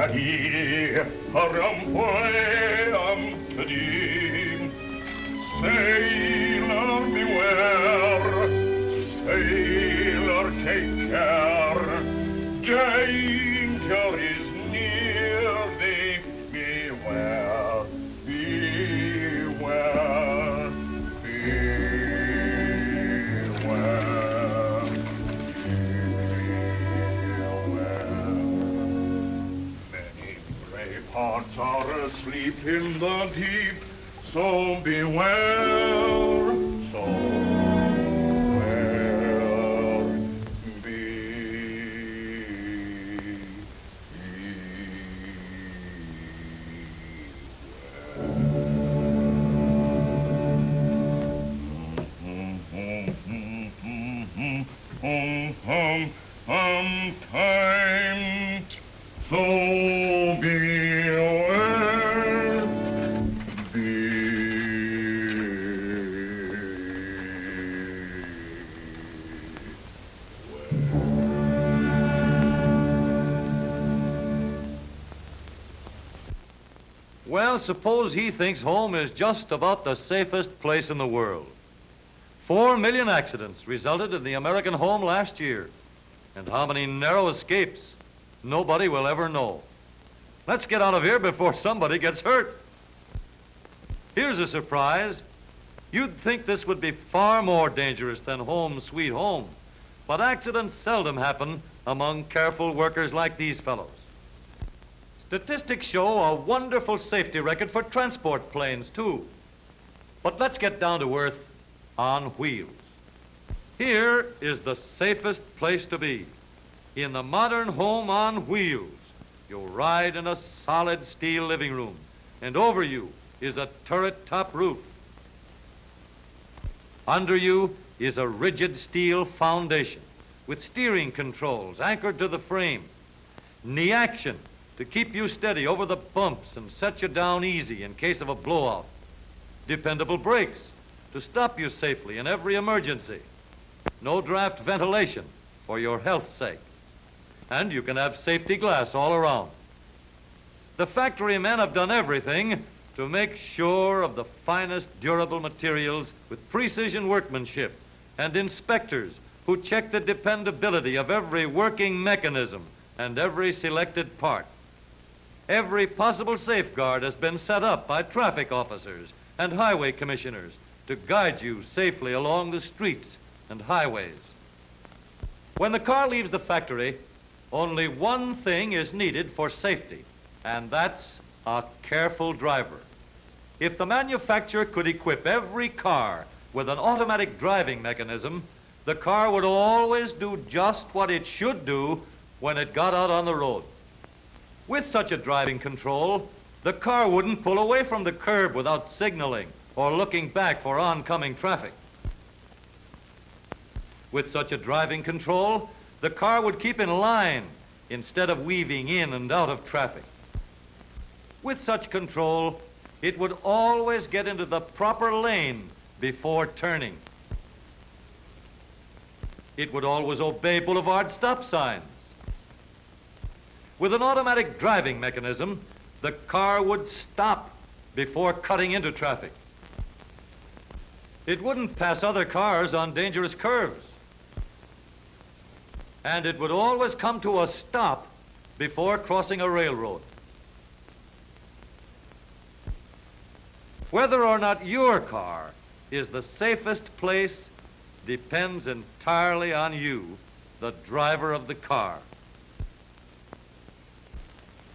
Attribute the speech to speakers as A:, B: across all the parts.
A: Kadi, Harampoam Kadi. Sailor, beware. Sailor, take care. Danger is near thee. Beware, beware, beware, beware. Many brave hearts are asleep in the deep, so beware, so time, so beware,
B: Well, suppose he thinks home is just about the safest place in the world. 4 million accidents resulted in the American home last year. And how many narrow escapes, nobody will ever know. Let's get out of here before somebody gets hurt. Here's a surprise. You'd think this would be far more dangerous than home sweet home, but accidents seldom happen among careful workers like these fellows. Statistics show a wonderful safety record for transport planes, too. But let's get down to earth on wheels. Here is the safest place to be. In the modern home on wheels, you'll ride in a solid steel living room, and over you is a turret-top roof. Under you is a rigid steel foundation with steering controls anchored to the frame, knee action to keep you steady over the bumps and set you down easy in case of a blowout, dependable brakes to stop you safely in every emergency, no draft ventilation for your health's sake, and you can have safety glass all around. The factory men have done everything to make sure of the finest durable materials with precision workmanship, and inspectors who check the dependability of every working mechanism and every selected part. Every possible safeguard has been set up by traffic officers and highway commissioners to guide you safely along the streets and highways. When the car leaves the factory, only one thing is needed for safety, and that's a careful driver. If the manufacturer could equip every car with an automatic driving mechanism, the car would always do just what it should do when it got out on the road. With such a driving control, the car wouldn't pull away from the curb without signaling or looking back for oncoming traffic. With such a driving control, the car would keep in line instead of weaving in and out of traffic. With such control, it would always get into the proper lane before turning. It would always obey boulevard stop signs. With an automatic driving mechanism, the car would stop before cutting into traffic. It wouldn't pass other cars on dangerous curves. And it would always come to a stop before crossing a railroad. Whether or not your car is the safest place depends entirely on you, the driver of the car.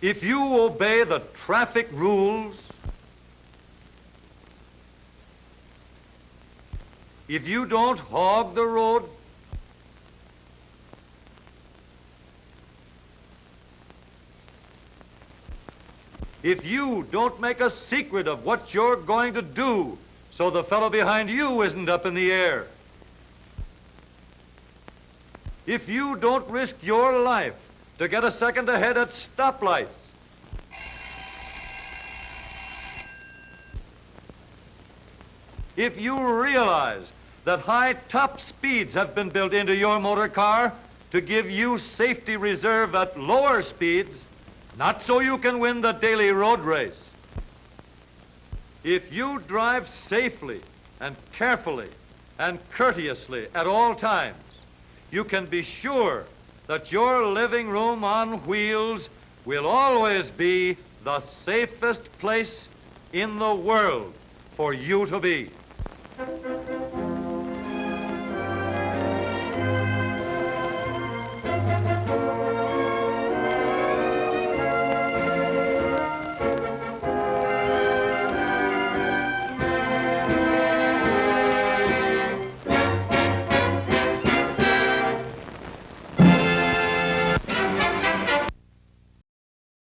B: If you obey the traffic rules, if you don't hog the road, if you don't make a secret of what you're going to do so the fellow behind you isn't up in the air, if you don't risk your life to get a second ahead at stoplights, if you realize that high top speeds have been built into your motor car to give you safety reserve at lower speeds, not so you can win the daily road race. If you drive safely and carefully and courteously at all times, you can be sure that your living room on wheels will always be the safest place in the world for you to be.